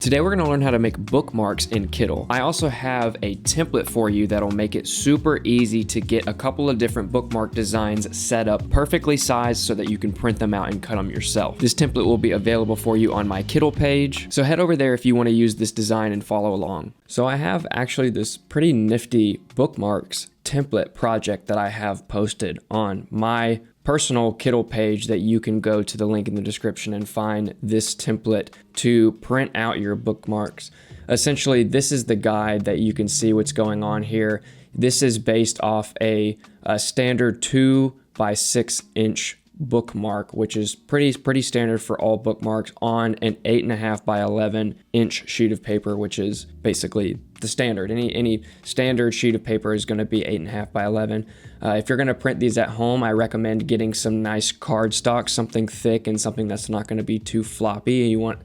Today we're going to learn how to make bookmarks in Kittl. I also have a template for you that'll make it super easy to get a couple of different bookmark designs set up perfectly sized so that you can print them out and cut them yourself. This template will be available for you on my Kittl page, so head over there if you want to use this design and follow along. So I have actually this pretty nifty bookmarks template project that I have posted on my personal Kittl page that you can go to the link in the description and find this template to print out your bookmarks. Essentially, this is the guide that you can see what's going on here. This is based off a standard 2 by 6 inch bookmark, which is pretty standard for all bookmarks on an 8.5 by 11 inch sheet of paper, which is basically the standard. Any standard sheet of paper is going to be 8.5 by 11. If you're going to print these at home, I recommend getting some nice cardstock, something thick and something that's not going to be too floppy. You want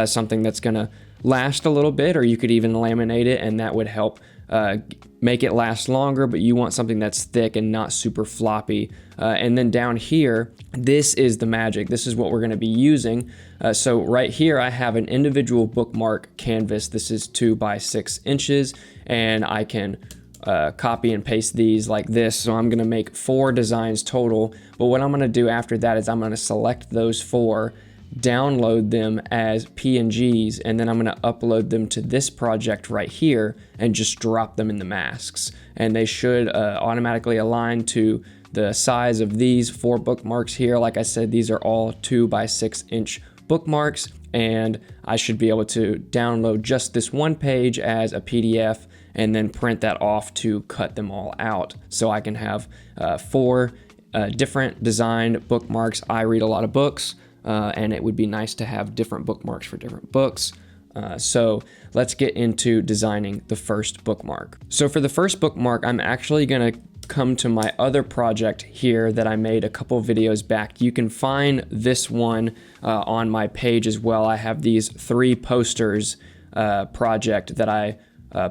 something that's going to last a little bit, or you could even laminate it, and that would help make it last longer, but you want something that's thick and not super floppy. And then down here, this is the magic. This is what we're going to be using. So right here, I have an individual bookmark canvas. This is 2 by 6 inches, and I can copy and paste these like this. So I'm going to make 4 designs total. But what I'm going to do after that is I'm going to select those 4, download them as PNGs, and then I'm going to upload them to this project right here and just drop them in the masks. And they should automatically align to the size of these 4 bookmarks here. Like I said, these are all 2 by 6 inch bookmarks, and I should be able to download just this one page as a PDF and then print that off to cut them all out. So I can have 4 different designed bookmarks. I read a lot of books, and it would be nice to have different bookmarks for different books. So let's get into designing the first bookmark. So for the first bookmark, I'm actually going to come to my other project here that I made a couple videos back. You can find this one on my page as well. I have these 3 posters project that I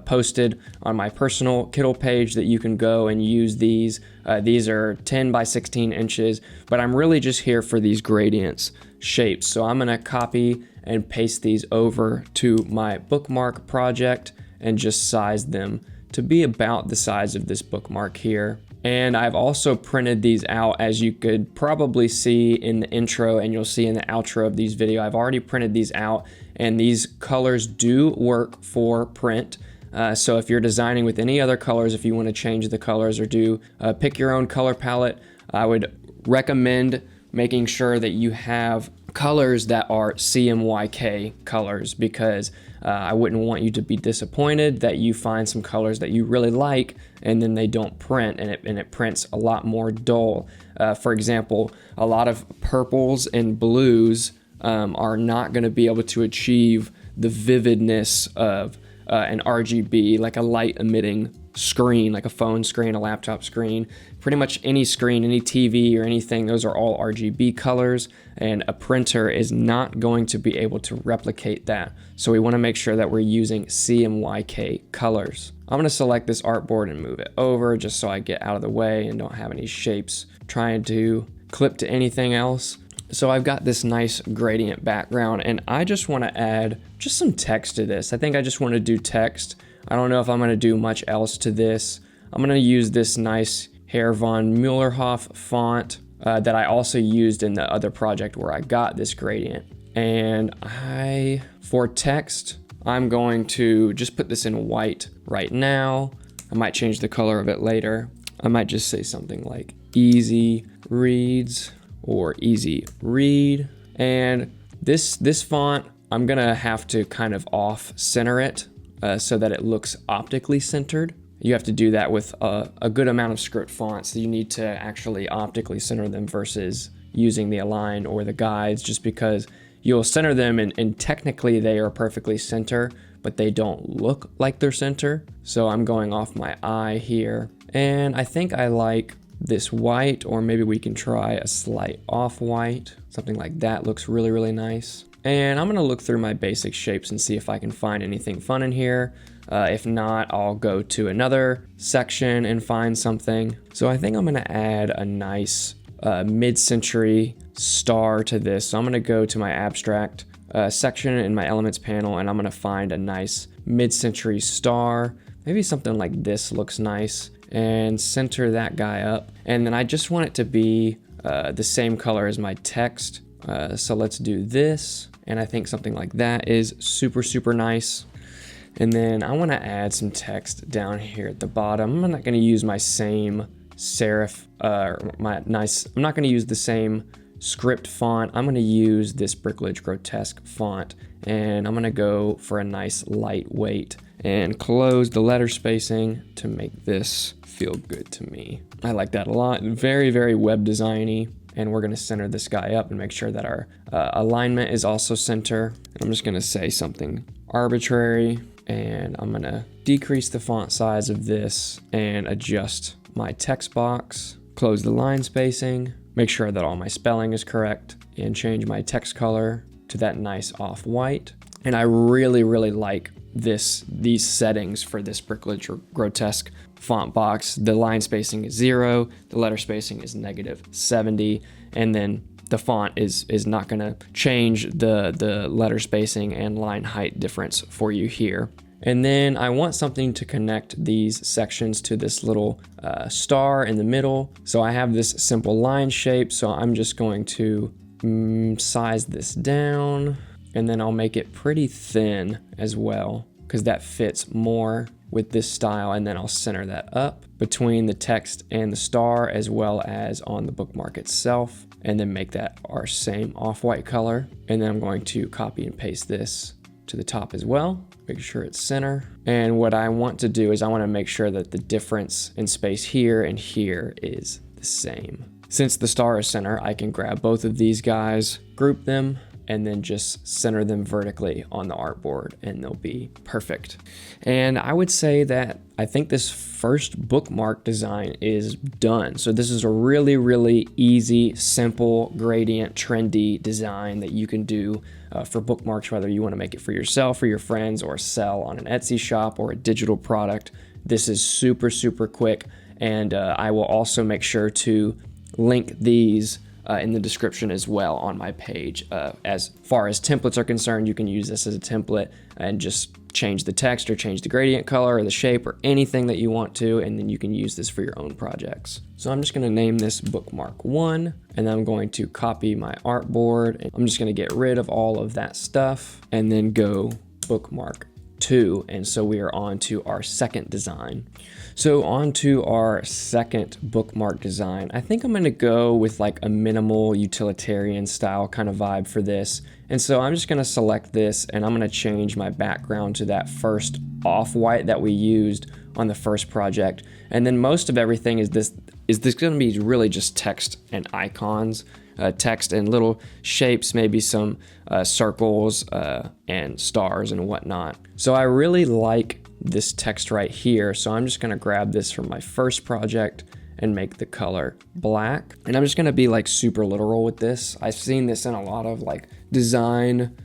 posted on my personal Kittl page that you can go and use these. These are 10 by 16 inches, but I'm really just here for these gradients shapes. So I'm gonna copy and paste these over to my bookmark project and just size them to be about the size of this bookmark here. And I've also printed these out, as you could probably see in the intro and you'll see in the outro of these videos. I've already printed these out, and these colors do work for print. So if you're designing with any other colors, if you want to change the colors or do pick your own color palette, I would recommend making sure that you have colors that are CMYK colors, because I wouldn't want you to be disappointed that you find some colors that you really like and then they don't print, and it prints a lot more dull. For example, a lot of purples and blues are not going to be able to achieve the vividness of an RGB, like a light emitting screen, like a phone screen, a laptop screen, pretty much any screen, any TV or anything. Those are all RGB colors, and a printer is not going to be able to replicate that. So we want to make sure that we're using CMYK colors. I'm going to select this artboard and move it over just so I get out of the way and don't have any shapes trying to clip to anything else. So I've got this nice gradient background, and I just want to add just some text to this. I think I just want to do text. I don't know if I'm going to do much else to this. I'm going to use this nice Herr von Muellerhoff font that I also used in the other project where I got this gradient. And for text, I'm going to just put this in white right now. I might change the color of it later. I might just say something like easy reads or easy read. And this font, I'm gonna have to kind of off center it so that it looks optically centered. You have to do that with a good amount of script fonts. You need to actually optically center them versus using the align or the guides, just because you'll center them and technically they are perfectly center, but they don't look like they're center. So I'm going off my eye here. And I think I like this white, or maybe we can try a slight off-white. Something like that looks really, really nice. And I'm gonna look through my basic shapes and see if I can find anything fun in here. If not, I'll go to another section and find something. So I think I'm gonna add a nice mid-century star to this. So I'm gonna go to my abstract section in my elements panel, and I'm gonna find a nice mid-century star. Maybe something like this looks nice, and center that guy up. And then I just want it to be the same color as my text. So let's do this. And I think something like that is super, super nice. And then I want to add some text down here at the bottom. I'm not going to use my same serif, I'm not going to use the same script font. I'm going to use this Brickledge Grotesque font, and I'm going to go for a nice lightweight and close the letter spacing to make this feel good to me. I like that a lot. Very, very web designy. And we're gonna center this guy up and make sure that our alignment is also center. I'm just gonna say something arbitrary, and I'm gonna decrease the font size of this and adjust my text box, close the line spacing, make sure that all my spelling is correct, and change my text color to that nice off-white. And I really, really like these settings for this Brickledge Grotesque font box. The line spacing is 0, the letter spacing is -70, and then the font is not gonna change the letter spacing and line height difference for you here. And then I want something to connect these sections to this little star in the middle. So I have this simple line shape, so I'm just going to size this down, and then I'll make it pretty thin as well, because that fits more with this style. And then I'll center that up between the text and the star, as well as on the bookmark itself, and then make that our same off-white color. And then I'm going to copy and paste this to the top as well, make sure it's center. And what I want to do is I want to make sure that the difference in space here and here is the same. Since the star is center, I can grab both of these guys, group them, and then just center them vertically on the artboard, and they'll be perfect. And I would say that I think this first bookmark design is done. So this is a really, really easy, simple, gradient, trendy design that you can do for bookmarks, whether you want to make it for yourself or your friends, or sell on an Etsy shop or a digital product. This is super, super quick. And I will also make sure to link these in the description as well on my page. As far as templates are concerned, you can use this as a template and just change the text or change the gradient color or the shape or anything that you want to, and then you can use this for your own projects. So I'm just going to name this bookmark 1, and then I'm going to copy my artboard, and I'm just going to get rid of all of that stuff and then go bookmark 2. And so we are on to our second design. So on to our second bookmark design. I think I'm going to go with like a minimal utilitarian style kind of vibe for this. And so I'm just going to select this, and I'm going to change my background to that first off-white that we used on the first project. And then most of everything is this going to be really just text and icons. Text and little shapes, maybe some circles and stars and whatnot. So I really like this text right here. So I'm just going to grab this from my first project and make the color black. And I'm just going to be like super literal with this. I've seen this in a lot of like design,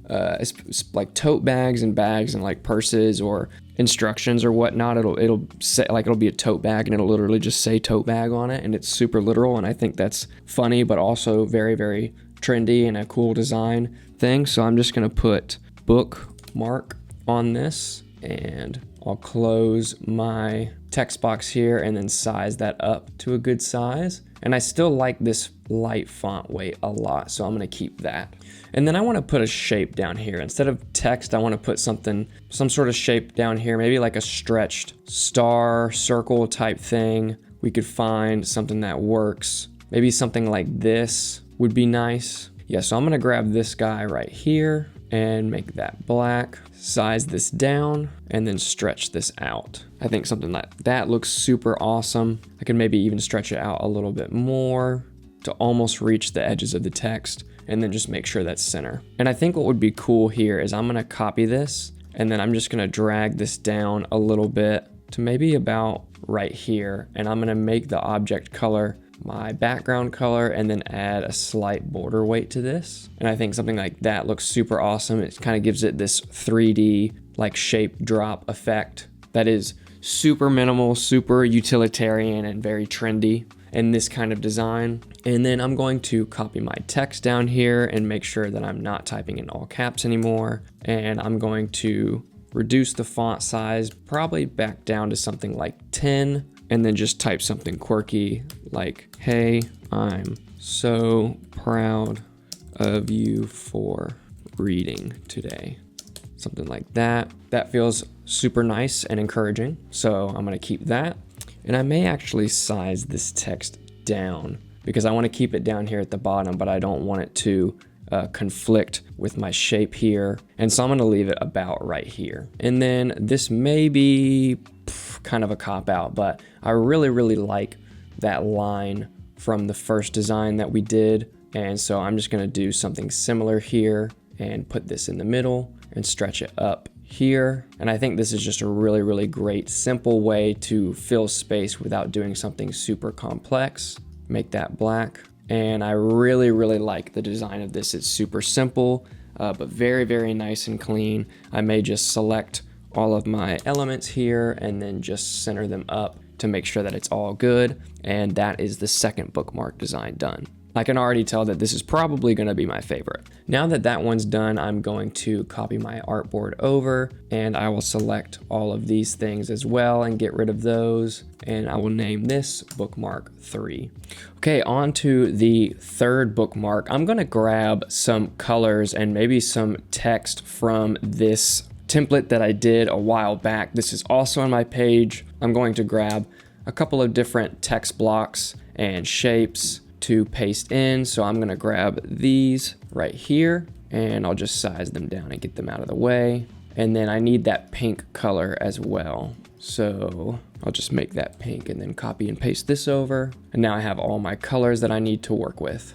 like tote bags and like purses or instructions or whatnot. It'll say like it'll be a tote bag and it'll literally just say tote bag on it, and it's super literal. And I think that's funny, but also very, very trendy and a cool design thing. So I'm just gonna put bookmark on this, and I'll close my text box here and then size that up to a good size. And I still like this light font weight a lot, so I'm gonna keep that. And then I wanna put a shape down here. Instead of text, I wanna put some sort of shape down here, maybe like a stretched star, circle type thing. We could find something that works. Maybe something like this would be nice. Yeah, so I'm gonna grab this guy right here and make that black, size this down, and then stretch this out. I think something like that looks super awesome. I can maybe even stretch it out a little bit more to almost reach the edges of the text, and then just make sure that's center. And I think what would be cool here is I'm gonna copy this, and then I'm just gonna drag this down a little bit to maybe about right here, and I'm gonna make the object color my background color and then add a slight border weight to this. And I think something like that looks super awesome. It kind of gives it this 3D like shape drop effect that is super minimal, super utilitarian, and very trendy. in this kind of design. And then I'm going to copy my text down here and make sure that I'm not typing in all caps anymore. And I'm going to reduce the font size probably back down to something like 10, and then just type something quirky like, "Hey, I'm so proud of you for reading today." Something like that. That feels super nice and encouraging, so I'm gonna keep that. And I may actually size this text down because I want to keep it down here at the bottom, but I don't want it to conflict with my shape here. And so I'm gonna leave it about right here. And then this may be kind of a cop out, but I really like that line from the first design that we did. And so I'm just gonna do something similar here and put this in the middle and stretch it up here. And I think this is just a really great, simple way to fill space without doing something super complex. Make that black. And I really like the design of this. It's super simple, but very nice and clean. I may just select all of my elements here and then just center them up to make sure that it's all good. And that is the second bookmark design done. I can already tell that this is probably going to be my favorite. Now that that one's done, I'm going to copy my artboard over, and I will select all of these things as well and get rid of those. And I will name this bookmark 3. Okay, on to the third bookmark. I'm going to grab some colors and maybe some text from this template that I did a while back. This is also on my page. I'm going to grab a couple of different text blocks and shapes to paste in. So I'm gonna grab these right here and I'll just size them down and get them out of the way. And then I need that pink color as well. So I'll just make that pink and then copy and paste this over. And now I have all my colors that I need to work with.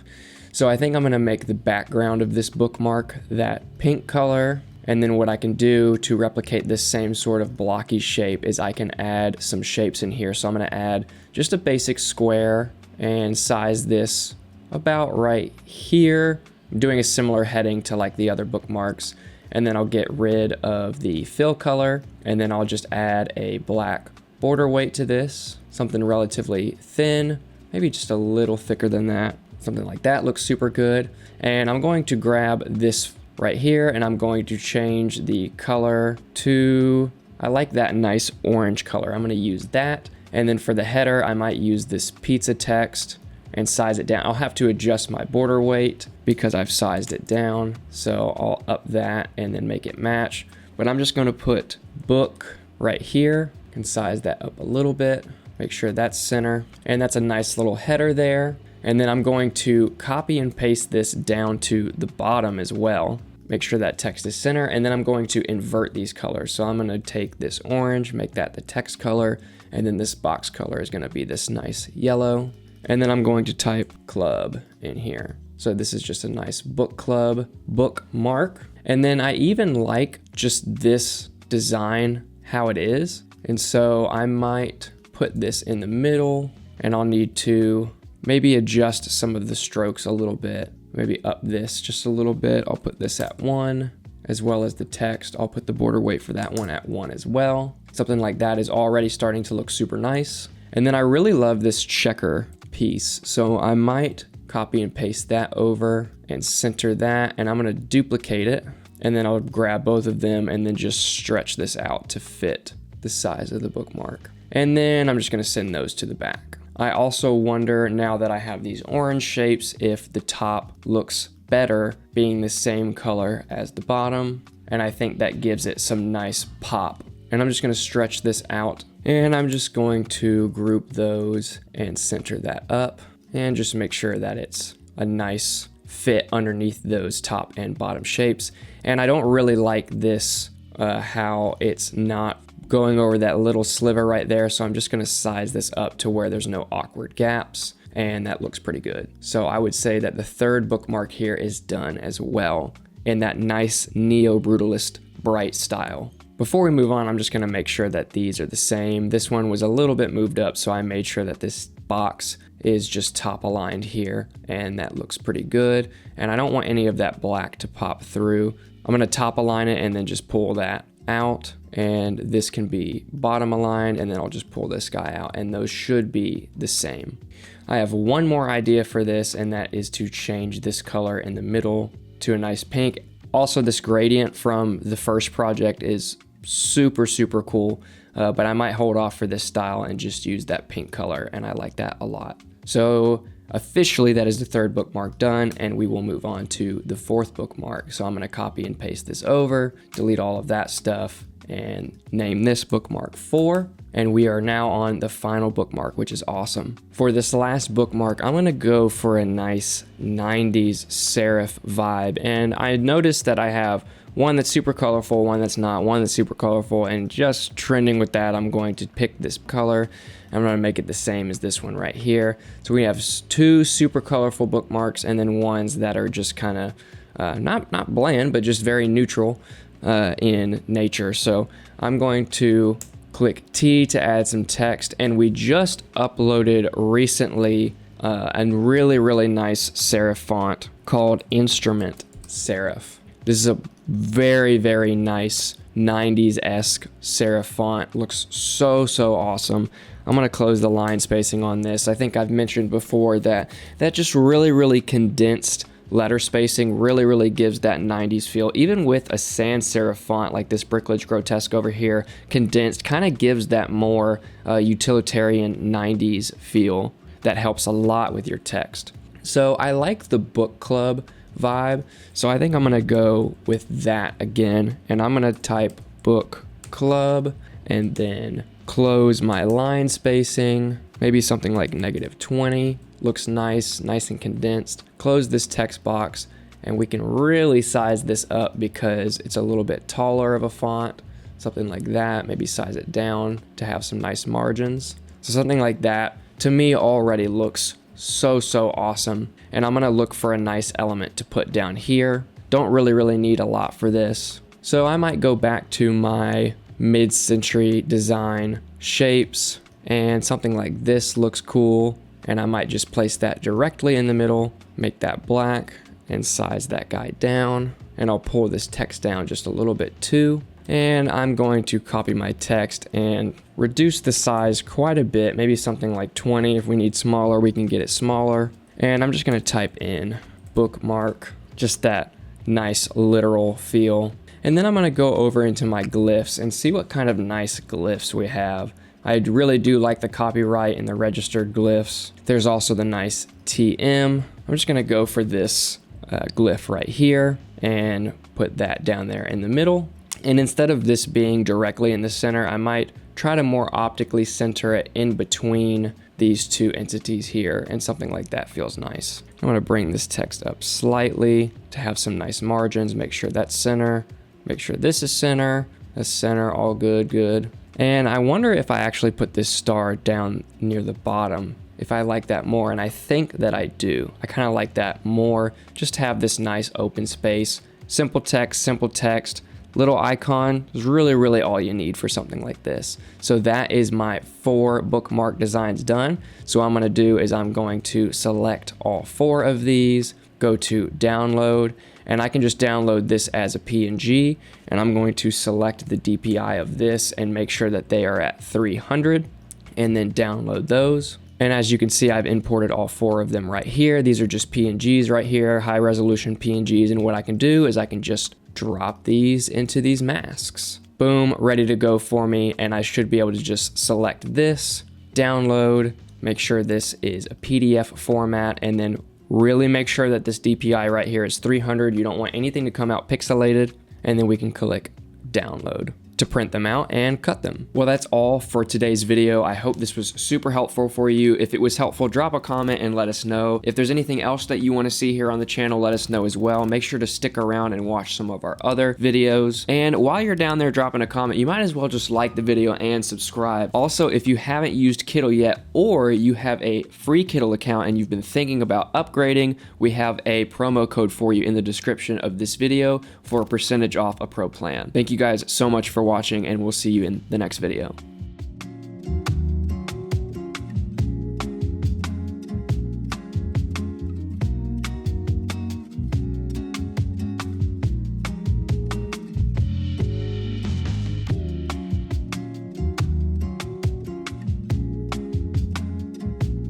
So I think I'm gonna make the background of this bookmark that pink color. And then what I can do to replicate this same sort of blocky shape is I can add some shapes in here. So I'm gonna add just a basic square and size this about right here. I'm doing a similar heading to like the other bookmarks. And then I'll get rid of the fill color, and then I'll just add a black border weight to this, something relatively thin, maybe just a little thicker than that. Something like that looks super good. And I'm going to grab this right here and I'm going to change the color to, I like that nice orange color. I'm gonna use that. And then for the header, I might use this pizza text and size it down. I'll have to adjust my border weight because I've sized it down. So I'll up that and then make it match. But I'm just gonna put book right here and size that up a little bit. Make sure that's center. And that's a nice little header there. And then I'm going to copy and paste this down to the bottom as well. Make sure that text is center. And then I'm going to invert these colors. So I'm gonna take this orange, make that the text color. And then this box color is gonna be this nice yellow. And then I'm going to type club in here. So this is just a nice book club bookmark. And then I even like just this design, how it is. And so I might put this in the middle and I'll need to maybe adjust some of the strokes a little bit. Maybe up this just a little bit. I'll put this at 1 as well as the text. I'll put the border weight for that one at 1 as well. Something like that is already starting to look super nice. And then I really love this checker piece. So I might copy and paste that over and center that. And I'm gonna duplicate it. And then I'll grab both of them and then just stretch this out to fit the size of the bookmark. And then I'm just gonna send those to the back. I also wonder, now that I have these orange shapes, if the top looks better being the same color as the bottom. And I think that gives it some nice pop. And I'm just gonna stretch this out and I'm just going to group those and center that up and just make sure that it's a nice fit underneath those top and bottom shapes. And I don't really like this, how it's not going over that little sliver right there. So I'm just gonna size this up to where there's no awkward gaps, and that looks pretty good. So I would say that the third bookmark here is done as well in that nice neo-brutalist bright style. Before we move on, I'm just gonna make sure that these are the same. This one was a little bit moved up, so I made sure that this box is just top aligned here, and that looks pretty good. And I don't want any of that black to pop through. I'm gonna top align it and then just pull that out, and this can be bottom aligned, and then I'll just pull this guy out, and those should be the same. I have one more idea for this, and that is to change this color in the middle to a nice pink. Also, this gradient from the first project is super, super cool, but I might hold off for this style and just use that pink color, and I like that a lot. So officially, that is the third bookmark done, and we will move on to the fourth bookmark. So I'm going to copy and paste this over, delete all of that stuff, and name this bookmark 4. And we are now on the final bookmark, which is awesome. For this last bookmark, I'm going to go for a nice 90s serif vibe. And I noticed that I have one that's super colorful, one that's not, one that's super colorful, and just trending with that, I'm going to pick this color. I'm going to make it the same as this one right here. So we have 2 super colorful bookmarks, and then ones that are just kind of not bland, but just very neutral in nature. So I'm going to click T to add some text, and we just uploaded recently a really nice serif font called Instrument Serif. This is a very nice 90s-esque serif font. Looks so awesome. I'm going to close the line spacing on this. I think I've mentioned before that just really condensed letter spacing really gives that 90s feel. Even with a sans serif font like this Brickledge Grotesque over here, condensed kind of gives that more utilitarian 90s feel that helps a lot with your text. So I like the book club vibe, so I think I'm gonna go with that again, and I'm gonna type book club and then close my line spacing, maybe something like -20. Looks nice and condensed. Close this text box, and we can really size this up because it's a little bit taller of a font, something like that. Maybe size it down to have some nice margins. So something like that to me already looks so awesome. And I'm gonna look for a nice element to put down here. Don't really need a lot for this. So I might go back to my mid-century design shapes, and something like this looks cool. And I might just place that directly in the middle, make that black, and size that guy down. And I'll pull this text down just a little bit too. And I'm going to copy my text and reduce the size quite a bit, maybe something like 20. If we need smaller, we can get it smaller. And I'm just going to type in bookmark, just that nice literal feel. And then I'm going to go over into my glyphs and see what kind of nice glyphs we have. I really do like the copyright and the registered glyphs. There's also the nice TM. I'm just going to go for this glyph right here and put that down there in the middle. And instead of this being directly in the center, I might try to more optically center it in between these two entities here, and something like that feels nice. I'm going to bring this text up slightly to have some nice margins. Make sure that's center. Make sure this is center. That's center. All good. And I wonder if I actually put this star down near the bottom, if I like that more, and I think that I do. I kind of like that more. Just have this nice open space. Simple text, little icon is really all you need for something like this. So that is my 4 bookmark designs done. So what I'm going to do is I'm going to select all 4 of these, go to download, and I can just download this as a PNG, and I'm going to select the DPI of this and make sure that they are at 300, and then download those. And as you can see, I've imported all 4 of them right here. These are just PNGs right here, high resolution PNGs, and what I can do is I can just drop these into these masks. Boom, ready to go for me, and I should be able to just select this, download, make sure this is a PDF format, and then really make sure that this DPI right here is 300. You don't want anything to come out pixelated, and then we can click download to print them out and cut them. Well, that's all for today's video. I hope this was super helpful for you. If it was helpful, drop a comment and let us know. If there's anything else that you want to see here on the channel, let us know as well. Make sure to stick around and watch some of our other videos. And while you're down there dropping a comment, you might as well just like the video and subscribe. Also, if you haven't used Kittl yet, or you have a free Kittl account and you've been thinking about upgrading, we have a promo code for you in the description of this video for a percentage off a pro plan. Thank you guys so much for watching, and we'll see you in the next video.